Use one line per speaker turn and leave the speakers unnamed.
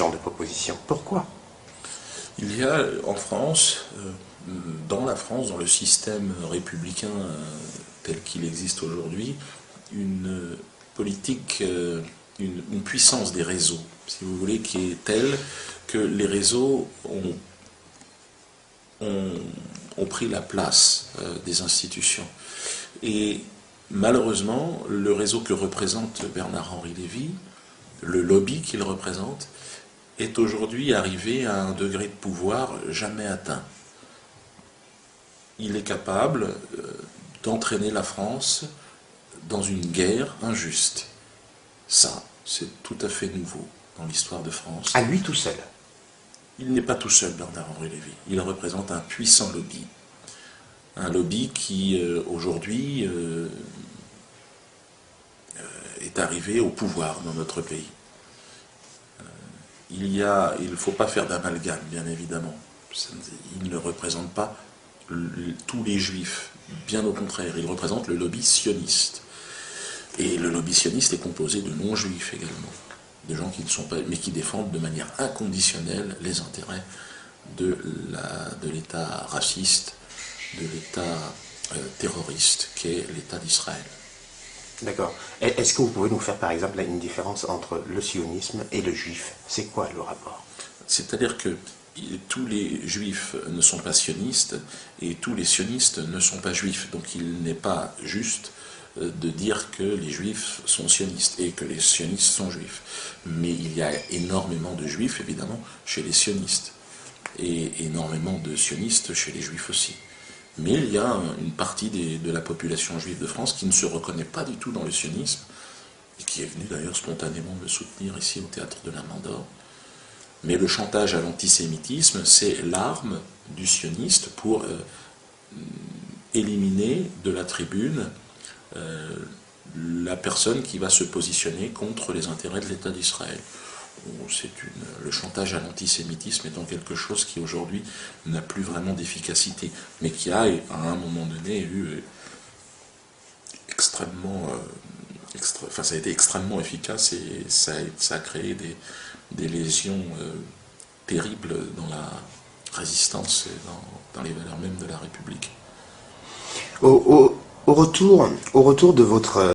genre de proposition. Pourquoi?
Il y a en France, dans la France, dans le système républicain tel qu'il existe aujourd'hui, une politique, une puissance des réseaux, si vous voulez, qui est telle que les réseaux ont pris la place des institutions. Et malheureusement, le réseau que représente Bernard-Henri Lévy, le lobby qu'il représente, est aujourd'hui arrivé à un degré de pouvoir jamais atteint. Il est capable d'entraîner la France dans une guerre injuste. Ça, c'est tout à fait nouveau dans l'histoire de France.
À lui tout seul.
Il n'est pas tout seul, Bernard-Henri Lévy. Il représente un puissant lobby. Un lobby qui, aujourd'hui, est arrivé au pouvoir dans notre pays. Il ne faut pas faire d'amalgame, bien évidemment. Il ne représente pas tous les juifs. Bien au contraire, il représente le lobby sioniste. Et le lobby sioniste est composé de non-juifs également. De gens qui ne sont pas, mais qui défendent de manière inconditionnelle les intérêts de l'État raciste, de l'État terroriste qu'est l'État d'Israël.
D'accord. Est-ce que vous pouvez nous faire par exemple une différence entre le sionisme et le juif? C'est quoi le rapport?
C'est-à-dire que tous les juifs ne sont pas sionistes et tous les sionistes ne sont pas juifs. Donc il n'est pas juste de dire que les juifs sont sionistes et que les sionistes sont juifs. Mais il y a énormément de juifs, évidemment, chez les sionistes. Et énormément de sionistes chez les juifs aussi. Mais il y a une partie de la population juive de France qui ne se reconnaît pas du tout dans le sionisme, et qui est venue d'ailleurs spontanément me soutenir ici au Théâtre de la Main d'Or. Mais le chantage à l'antisémitisme, c'est l'arme du sioniste pour éliminer de la tribune la personne qui va se positionner contre les intérêts de l'État d'Israël. Le chantage à l'antisémitisme étant quelque chose qui aujourd'hui n'a plus vraiment d'efficacité, mais qui a à un moment donné eu ça a été extrêmement efficace et ça a créé des lésions terribles dans la résistance et dans les valeurs mêmes de la République.
Au retour de votre